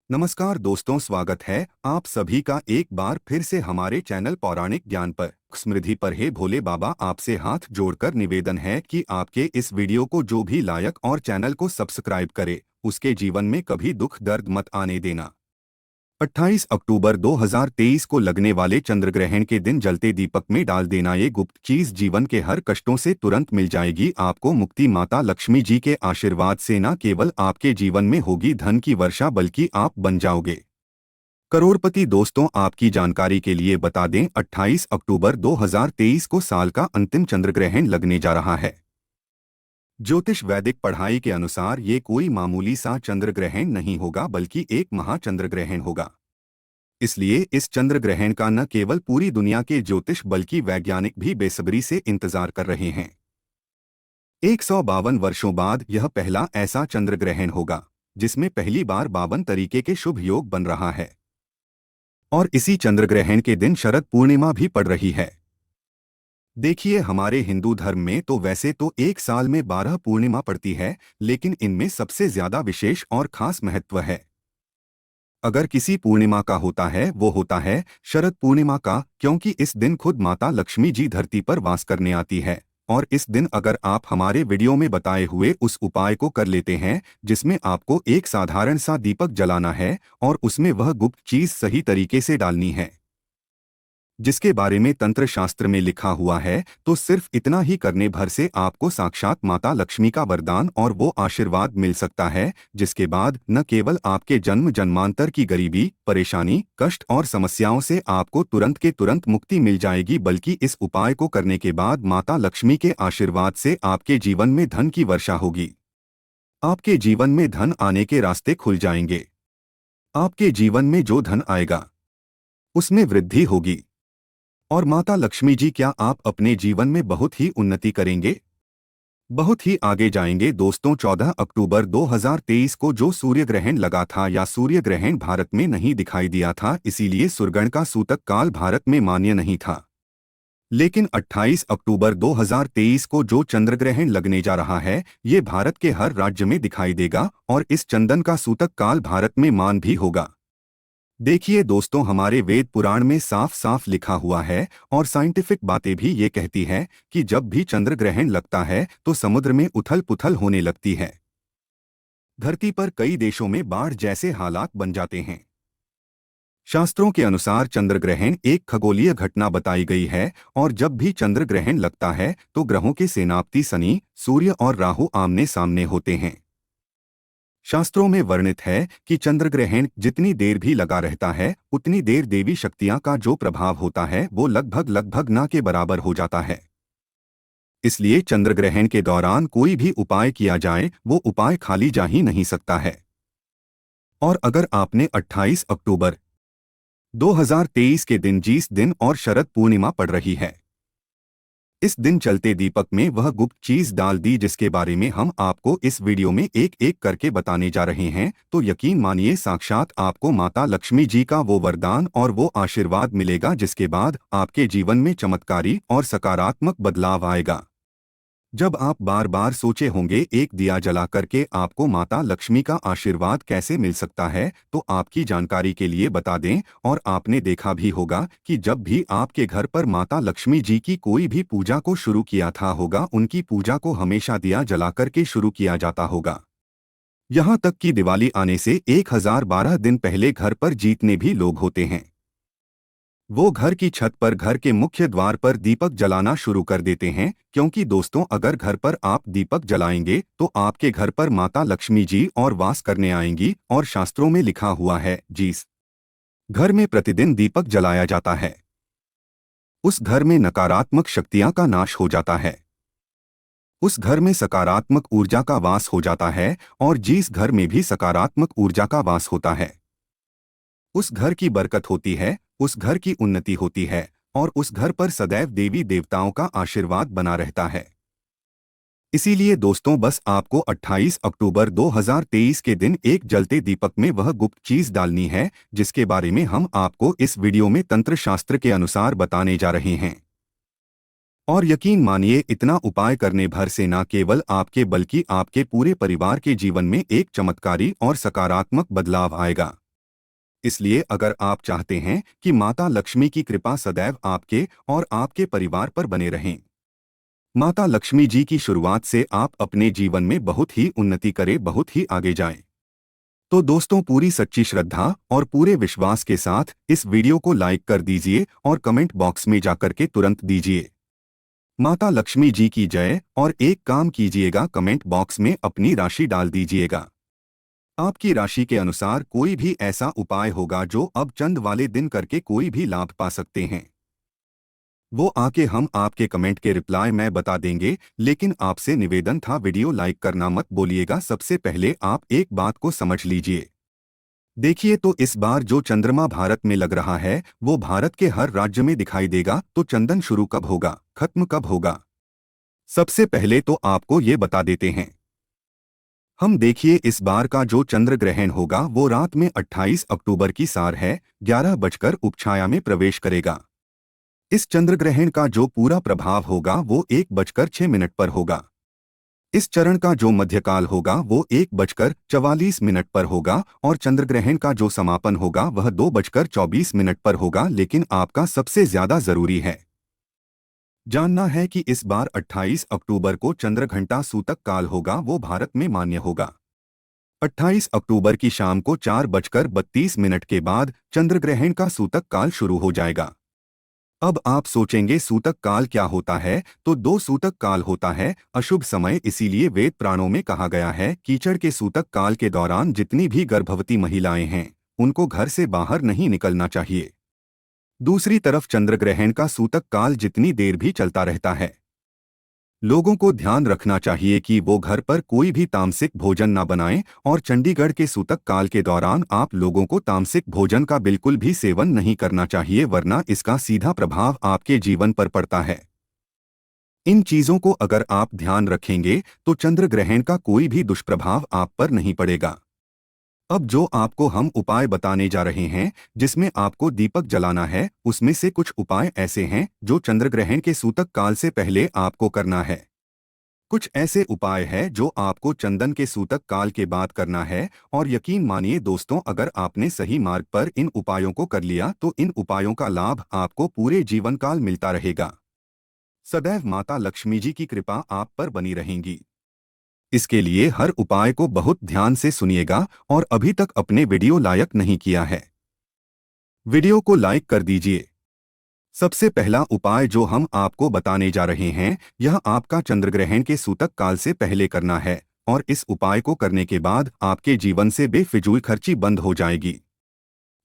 नमस्कार दोस्तों, स्वागत है आप सभी का एक बार फिर से हमारे चैनल पौराणिक ज्ञान पर। स्मृति पर हे भोले बाबा, आपसे हाथ जोड़कर निवेदन है कि आपके इस वीडियो को जो भी लायक और चैनल को सब्सक्राइब करे, उसके जीवन में कभी दुख दर्द मत आने देना। 28 अक्टूबर 2023 को लगने वाले चंद्रग्रहण के दिन जलते दीपक में डाल देना ये गुप्त चीज जीवन के हर कष्टों से तुरंत मिल जाएगी। आपको मुक्ति माता लक्ष्मी जी के आशीर्वाद से न केवल आपके जीवन में होगी धन की वर्षा, बल्कि आप बन जाओगे करोड़पति। दोस्तों, आपकी जानकारी के लिए बता दें, 28 अक्टूबर 2023 को साल का अंतिम चंद्रग्रहण लगने जा रहा है। ज्योतिष वैदिक पढ़ाई के अनुसार ये कोई मामूली सा चंद्रग्रहण नहीं होगा, बल्कि एक महाचंद्रग्रहण होगा। इसलिए इस चंद्रग्रहण का न केवल पूरी दुनिया के ज्योतिष बल्कि वैज्ञानिक भी बेसब्री से इंतजार कर रहे हैं। 152 वर्षों बाद यह पहला ऐसा चंद्रग्रहण होगा जिसमें पहली बार 52 तरीके के शुभ योग बन रहा है। और इसी चंद्रग्रहण के दिन शरद पूर्णिमा भी पड़ रही है। देखिए, हमारे हिंदू धर्म में तो वैसे तो एक साल में 12 पूर्णिमा पड़ती है, लेकिन इनमें सबसे ज्यादा विशेष और खास महत्व है। अगर किसी पूर्णिमा का होता है वो होता है शरद पूर्णिमा का, क्योंकि इस दिन खुद माता लक्ष्मी जी धरती पर वास करने आती है। और इस दिन अगर आप हमारे वीडियो में बताए हुए उस उपाय को कर लेते हैं, जिसमें आपको एक साधारण सा दीपक जलाना है और उसमें वह गुप्त चीज सही तरीके से डालनी है जिसके बारे में तंत्र शास्त्र में लिखा हुआ है, तो सिर्फ इतना ही करने भर से आपको साक्षात माता लक्ष्मी का वरदान और वो आशीर्वाद मिल सकता है, जिसके बाद न केवल आपके जन्म जन्मांतर की गरीबी, परेशानी, कष्ट और समस्याओं से आपको तुरंत के तुरंत मुक्ति मिल जाएगी, बल्कि इस उपाय को करने के बाद माता लक्ष्मी के आशीर्वाद से आपके जीवन में धन की वर्षा होगी। आपके जीवन में धन आने के रास्ते खुल जाएंगे। आपके जीवन में जो धन आएगा उसमें वृद्धि होगी। और माता लक्ष्मी जी, क्या आप अपने जीवन में बहुत ही उन्नति करेंगे, बहुत ही आगे जाएंगे। दोस्तों, 14 अक्टूबर 2023 को जो सूर्य ग्रहण लगा था या सूर्य ग्रहण भारत में नहीं दिखाई दिया था, इसीलिए सूर्यग्रहण का सूतक काल भारत में मान्य नहीं था। लेकिन 28 अक्टूबर 2023 को जो चंद्रग्रहण लगने जा रहा है, ये भारत के हर राज्य में दिखाई देगा और इस चंदन का सूतक काल भारत में मान भी होगा। देखिए दोस्तों, हमारे वेद पुराण में साफ साफ लिखा हुआ है और साइंटिफिक बातें भी ये कहती है कि जब भी चंद्र ग्रहण लगता है तो समुद्र में उथल पुथल होने लगती है। धरती पर कई देशों में बाढ़ जैसे हालात बन जाते हैं। शास्त्रों के अनुसार चंद्र ग्रहण एक खगोलीय घटना बताई गई है और जब भी चंद्र ग्रहण लगता है तो ग्रहों के सेनापति शनि, सूर्य और राहु आमने सामने होते हैं। शास्त्रों में वर्णित है कि चंद्रग्रहण जितनी देर भी लगा रहता है, उतनी देर देवी शक्तियां का जो प्रभाव होता है वो लगभग लगभग ना के बराबर हो जाता है। इसलिए चंद्रग्रहण के दौरान कोई भी उपाय किया जाए, वो उपाय खाली जा ही नहीं सकता है। और अगर आपने 28 अक्टूबर 2023 के दिन जिस दिन और शरद पूर्णिमा पड़ रही है, इस दिन चलते दीपक में वह गुप्त चीज डाल दी जिसके बारे में हम आपको इस वीडियो में एक एक करके बताने जा रहे हैं, तो यकीन मानिए साक्षात आपको माता लक्ष्मी जी का वो वरदान और वो आशीर्वाद मिलेगा, जिसके बाद आपके जीवन में चमत्कारी और सकारात्मक बदलाव आएगा। जब आप बार बार सोचे होंगे एक दिया जला करके आपको माता लक्ष्मी का आशीर्वाद कैसे मिल सकता है, तो आपकी जानकारी के लिए बता दें, और आपने देखा भी होगा कि जब भी आपके घर पर माता लक्ष्मी जी की कोई भी पूजा को शुरू किया था होगा, उनकी पूजा को हमेशा दिया जला करके शुरू किया जाता होगा। यहाँ तक कि दिवाली आने से 1012 दिन पहले घर पर जीतने भी लोग होते हैं। वो घर की छत पर घर के मुख्य द्वार पर दीपक जलाना शुरू कर देते हैं, क्योंकि दोस्तों अगर घर पर आप दीपक जलाएंगे तो आपके घर पर माता लक्ष्मी जी और वास करने आएंगी। और शास्त्रों में लिखा हुआ है, जिस घर में प्रतिदिन दीपक जलाया जाता है उस घर में नकारात्मक शक्तियां का नाश हो जाता है, उस घर में सकारात्मक ऊर्जा का वास हो जाता है। और जिस घर में भी सकारात्मक ऊर्जा का वास होता है उस घर की बरकत होती है, उस घर की उन्नति होती है और उस घर पर सदैव देवी देवताओं का आशीर्वाद बना रहता है। इसीलिए दोस्तों, बस आपको 28 अक्टूबर 2023 के दिन एक जलते दीपक में वह गुप्त चीज डालनी है, जिसके बारे में हम आपको इस वीडियो में तंत्र शास्त्र के अनुसार बताने जा रहे हैं। और यकीन मानिए, इतना उपाय करने भर से न केवल आपके बल्कि आपके पूरे परिवार के जीवन में एक चमत्कारी और सकारात्मक बदलाव आएगा। इसलिए अगर आप चाहते हैं कि माता लक्ष्मी की कृपा सदैव आपके और आपके परिवार पर बने रहें, माता लक्ष्मी जी की शुरुआत से आप अपने जीवन में बहुत ही उन्नति करें, बहुत ही आगे जाएं, तो दोस्तों पूरी सच्ची श्रद्धा और पूरे विश्वास के साथ इस वीडियो को लाइक कर दीजिए और कमेंट बॉक्स में जाकर के तुरंत दीजिए माता लक्ष्मी जी की जय। और एक काम कीजिएगा, कमेंट बॉक्स में अपनी राशि डाल दीजिएगा। आपकी राशि के अनुसार कोई भी ऐसा उपाय होगा जो अब चंद वाले दिन करके कोई भी लाभ पा सकते हैं, वो आके हम आपके कमेंट के रिप्लाई में बता देंगे। लेकिन आपसे निवेदन था, वीडियो लाइक करना मत बोलिएगा। सबसे पहले आप एक बात को समझ लीजिए। देखिए, तो इस बार जो चंद्रमा भारत में लग रहा है वो भारत के हर राज्य में दिखाई देगा। तो चंदन शुरू कब होगा, खत्म कब होगा, सबसे पहले तो आपको ये बता देते हैं हम। देखिए, इस बार का जो चंद्र ग्रहण होगा वो रात में 28 अक्टूबर की सार है 11 बजकर उपछाया में प्रवेश करेगा। इस चंद्र ग्रहण का जो पूरा प्रभाव होगा वो 1 बजकर 6 मिनट पर होगा। इस चरण का जो मध्यकाल होगा वो 1 बजकर 44 मिनट पर होगा और चंद्रग्रहण का जो समापन होगा वह 2 बजकर 24 मिनट पर होगा। लेकिन आपका सबसे ज्यादा जरूरी है जानना है कि इस बार 28 अक्टूबर को चंद्र घंटा सूतक काल होगा, वो भारत में मान्य होगा। 28 अक्टूबर की शाम को 4 बजकर 32 मिनट के बाद चंद्रग्रहण का सूतक काल शुरू हो जाएगा। अब आप सोचेंगे सूतक काल क्या होता है, तो दो सूतक काल होता है अशुभ समय। इसीलिए वेद पुराणों में कहा गया है कीचड़ के सूतक काल के दौरान जितनी भी गर्भवती महिलाएं हैं उनको घर से बाहर नहीं निकलना चाहिए। दूसरी तरफ चंद्रग्रहण का सूतक काल जितनी देर भी चलता रहता है, लोगों को ध्यान रखना चाहिए कि वो घर पर कोई भी तामसिक भोजन न बनाएं। और चंडीगढ़ के सूतक काल के दौरान आप लोगों को तामसिक भोजन का बिल्कुल भी सेवन नहीं करना चाहिए, वरना इसका सीधा प्रभाव आपके जीवन पर पड़ता है। इन चीजों को अगर आप ध्यान रखेंगे तो चंद्र ग्रहण का कोई भी दुष्प्रभाव आप पर नहीं पड़ेगा। अब जो आपको हम उपाय बताने जा रहे हैं जिसमें आपको दीपक जलाना है, उसमें से कुछ उपाय ऐसे हैं जो चंद्रग्रहण के सूतक काल से पहले आपको करना है। कुछ ऐसे उपाय हैं जो आपको चंदन के सूतक काल के बाद करना है। और यकीन मानिए दोस्तों, अगर आपने सही मार्ग पर इन उपायों को कर लिया तो इन उपायों का लाभ आपको पूरे जीवन काल मिलता रहेगा। सदैव माता लक्ष्मी जी की कृपा आप पर बनी रहेगी। इसके लिए हर उपाय को बहुत ध्यान से सुनिएगा और अभी तक अपने वीडियो लाइक नहीं किया है, वीडियो को लाइक कर दीजिए। सबसे पहला उपाय जो हम आपको बताने जा रहे हैं यह आपका चंद्रग्रहण के सूतक काल से पहले करना है। और इस उपाय को करने के बाद आपके जीवन से बेफिजूल खर्ची बंद हो जाएगी।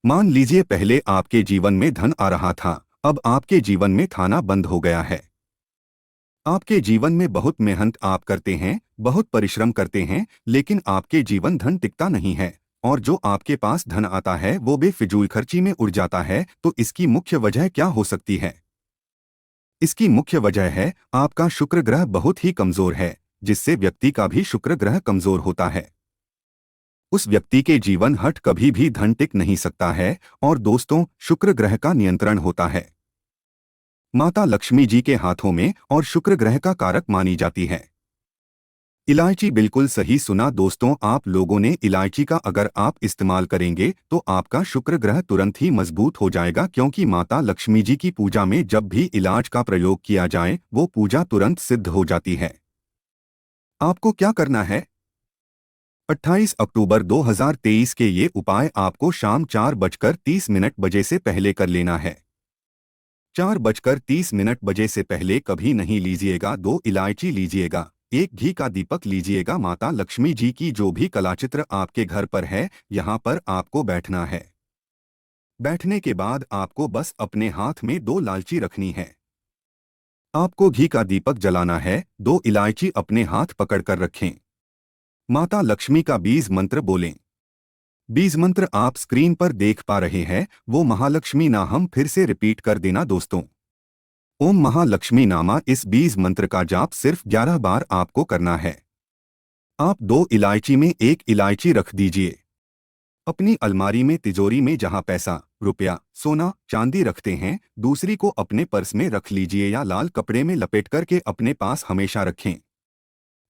मान लीजिए पहले आपके जीवन में धन आ रहा था, अब आपके जीवन में खाना बंद हो गया है। आपके जीवन में बहुत मेहनत आप करते हैं, बहुत परिश्रम करते हैं, लेकिन आपके जीवन धन टिकता नहीं है और जो आपके पास धन आता है वो बेफिजूल खर्ची में उड़ जाता है। तो इसकी मुख्य वजह क्या हो सकती है? इसकी मुख्य वजह है आपका शुक्र ग्रह बहुत ही कमजोर है, जिससे व्यक्ति का भी शुक्र ग्रह कमजोर होता है। उस व्यक्ति के जीवन हट कभी भी धन टिक नहीं सकता है। और दोस्तों, शुक्र ग्रह का नियंत्रण होता है माता लक्ष्मी जी के हाथों में और शुक्र ग्रह का कारक मानी जाती है इलायची। बिल्कुल सही सुना दोस्तों, आप लोगों ने इलायची का अगर आप इस्तेमाल करेंगे तो आपका शुक्र ग्रह तुरंत ही मजबूत हो जाएगा। क्योंकि माता लक्ष्मी जी की पूजा में जब भी इलाज का प्रयोग किया जाए वो पूजा तुरंत सिद्ध हो जाती है। आपको क्या करना है? 28 अक्टूबर 2023 के ये उपाय आपको शाम 4 बजकर 30 मिनट बजे से पहले कर लेना है। 4 बजकर 30 मिनट बजे से पहले कभी नहीं लीजिएगा। 2 इलायची लीजिएगा, एक घी का दीपक लीजिएगा। माता लक्ष्मी जी की जो भी कलाचित्र आपके घर पर है यहाँ पर आपको बैठना है। बैठने के बाद आपको बस अपने हाथ में 2 लालची रखनी है। आपको घी का दीपक जलाना है, 2 इलायची अपने हाथ पकड़कर रखें। माता लक्ष्मी का बीज मंत्र बोलें। बीज मंत्र आप स्क्रीन पर देख पा रहे हैं, वो महालक्ष्मी ना हम फिर से रिपीट कर देना दोस्तों। ओम महालक्ष्मी नामा इस बीज मंत्र का जाप सिर्फ 11 बार आपको करना है। आप 2 इलायची में 1 इलायची रख दीजिए। अपनी अलमारी में, तिजोरी में जहां पैसा, रुपया, सोना, चांदी रखते हैं, दूसरी को अपने पर्स में रख लीजिए या लाल कपड़े में लपेट करके अपने पास हमेशा रखें।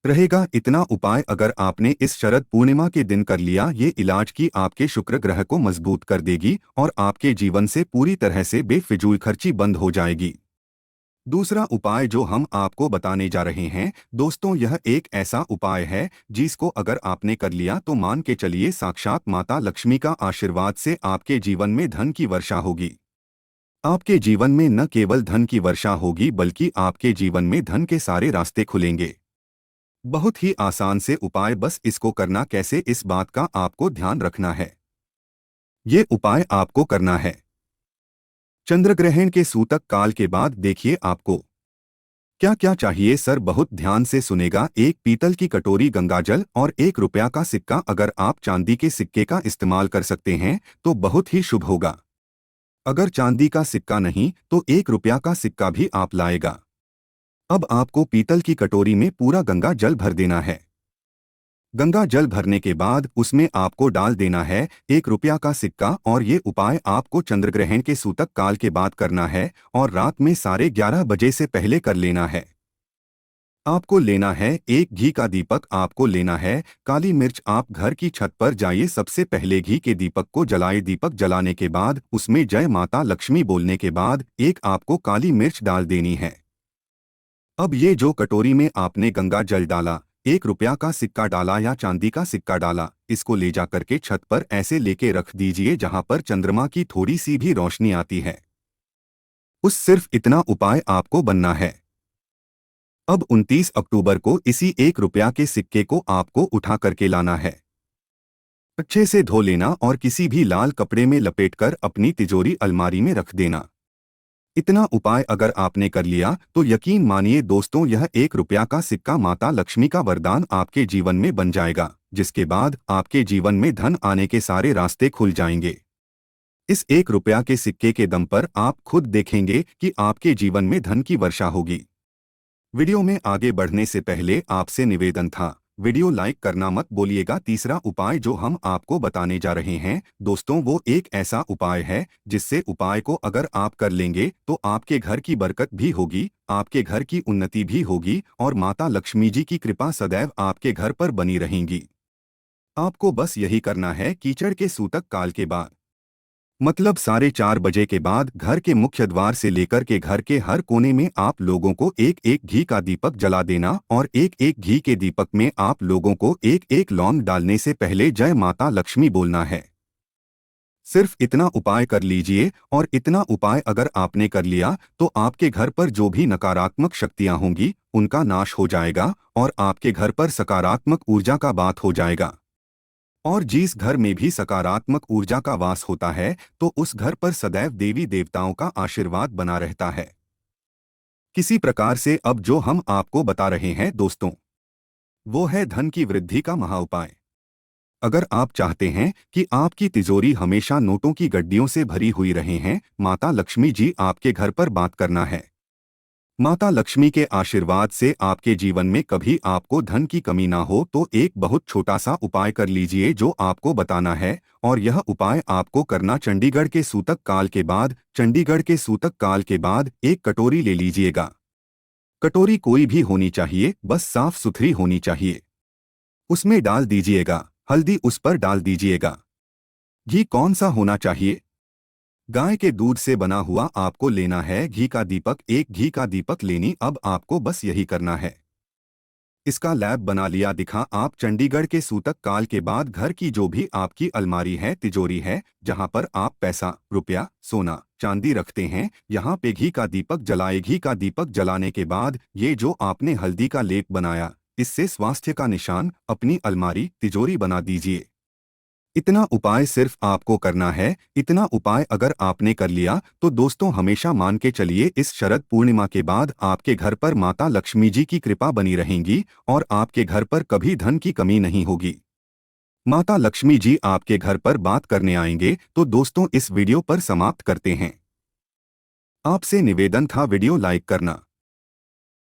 रहेगा। इतना उपाय अगर आपने इस शरद पूर्णिमा के दिन कर लिया, ये इलाज की आपके शुक्र ग्रह को मजबूत कर देगी और आपके जीवन से पूरी तरह से बेफिजूल खर्ची बंद हो जाएगी। दूसरा उपाय जो हम आपको बताने जा रहे हैं दोस्तों, यह एक ऐसा उपाय है जिसको अगर आपने कर लिया तो मान के चलिए साक्षात माता लक्ष्मी का आशीर्वाद से आपके जीवन में धन की वर्षा होगी। आपके जीवन में न केवल धन की वर्षा होगी बल्कि आपके जीवन में धन के सारे रास्ते खुलेंगे। बहुत ही आसान से उपाय, बस इसको करना कैसे इस बात का आपको ध्यान रखना है। ये उपाय आपको करना है चंद्रग्रहण के सूतक काल के बाद। देखिए आपको क्या क्या चाहिए सर, बहुत ध्यान से सुनेगा। एक पीतल की कटोरी गंगाजल और ₹1 का सिक्का। अगर आप चांदी के सिक्के का इस्तेमाल कर सकते हैं तो बहुत ही शुभ होगा। अगर चांदी का सिक्का नहीं तो ₹1 का सिक्का भी आप लाएगा। अब आपको पीतल की कटोरी में पूरा गंगा जल भर देना है। गंगा जल भरने के बाद उसमें आपको डाल देना है ₹1 का सिक्का। और ये उपाय आपको चंद्रग्रहण के सूतक काल के बाद करना है और रात में 11:30 से पहले कर लेना है। आपको लेना है एक घी का दीपक, आपको लेना है काली मिर्च। आप घर की छत पर जाइए, सबसे पहले घी के दीपक को जलाए। दीपक जलाने के बाद उसमें जय माता लक्ष्मी बोलने के बाद एक आपको काली मिर्च डाल देनी है। अब ये जो कटोरी में आपने गंगा जल डाला, ₹1 का सिक्का डाला या चांदी का सिक्का डाला, इसको ले जा करके छत पर ऐसे लेके रख दीजिए जहां पर चंद्रमा की थोड़ी सी भी रोशनी आती है। उस सिर्फ इतना उपाय आपको बनना है। अब 29 अक्टूबर को इसी ₹1 के सिक्के को आपको उठा करके लाना है। अच्छे से धो लेना और किसी भी लाल कपड़े में लपेटकर अपनी तिजोरी अलमारी में रख देना। इतना उपाय अगर आपने कर लिया तो यकीन मानिए दोस्तों, यह ₹1 का सिक्का माता लक्ष्मी का वरदान आपके जीवन में बन जाएगा, जिसके बाद आपके जीवन में धन आने के सारे रास्ते खुल जाएंगे। इस ₹1 के सिक्के के दम पर आप खुद देखेंगे कि आपके जीवन में धन की वर्षा होगी। वीडियो में आगे बढ़ने से पहले आपसे निवेदन था, वीडियो लाइक करना मत भूलिएगा। तीसरा उपाय जो हम आपको बताने जा रहे हैं दोस्तों, वो एक ऐसा उपाय है जिससे उपाय को अगर आप कर लेंगे तो आपके घर की बरकत भी होगी, आपके घर की उन्नति भी होगी और माता लक्ष्मी जी की कृपा सदैव आपके घर पर बनी रहेंगी। आपको बस यही करना है, कीचड़ के सूतक काल के बाद मतलब 4:30 के बाद घर के मुख्य द्वार से लेकर के घर के हर कोने में आप लोगों को एक एक घी का दीपक जला देना और एक एक घी के दीपक में आप लोगों को एक एक लौंग डालने से पहले जय माता लक्ष्मी बोलना है। सिर्फ इतना उपाय कर लीजिए और इतना उपाय अगर आपने कर लिया तो आपके घर पर जो भी नकारात्मक शक्तियां होंगी उनका नाश हो जाएगा और आपके घर पर सकारात्मक ऊर्जा का बात हो जाएगा। और जिस घर में भी सकारात्मक ऊर्जा का वास होता है तो उस घर पर सदैव देवी देवताओं का आशीर्वाद बना रहता है। किसी प्रकार से अब जो हम आपको बता रहे हैं दोस्तों, वो है धन की वृद्धि का महाउपाय। अगर आप चाहते हैं कि आपकी तिजोरी हमेशा नोटों की गड्डियों से भरी हुई रहे हैं, माता लक्ष्मी जी आपके घर पर बात करना है। माता लक्ष्मी के आशीर्वाद से आपके जीवन में कभी आपको धन की कमी ना हो तो एक बहुत छोटा सा उपाय कर लीजिए जो आपको बताना है। और यह उपाय आपको करना चंडीगढ़ के सूतक काल के बाद। चंडीगढ़ के सूतक काल के बाद एक कटोरी ले लीजिएगा। कटोरी कोई भी होनी चाहिए, बस साफ सुथरी होनी चाहिए। उसमें डाल दीजिएगा हल्दी, उस पर डाल दीजिएगा घी। कौन सा होना चाहिए? गाय के दूध से बना हुआ आपको लेना है घी का दीपक। एक घी का दीपक लेनी। अब आपको बस यही करना है। इसका लैब बना लिया दिखा। आप चंडीगढ़ के सूतक काल के बाद घर की जो भी आपकी अलमारी है, तिजोरी है, जहां पर आप पैसा, रुपया, सोना, चांदी रखते हैं, यहाँ पे घी का दीपक जलाए। घी का दीपक जलाने के बाद ये जो आपने हल्दी का लेप बनाया, इससे स्वास्थ्य का निशान अपनी अलमारी, तिजोरी बना दीजिए। इतना उपाय सिर्फ आपको करना है। इतना उपाय अगर आपने कर लिया तो दोस्तों हमेशा मान के चलिए इस शरद पूर्णिमा के बाद आपके घर पर माता लक्ष्मी जी की कृपा बनी रहेगी और आपके घर पर कभी धन की कमी नहीं होगी। माता लक्ष्मी जी आपके घर पर बात करने आएंगे। तो दोस्तों इस वीडियो पर समाप्त करते हैं। आपसे निवेदन था वीडियो लाइक करना।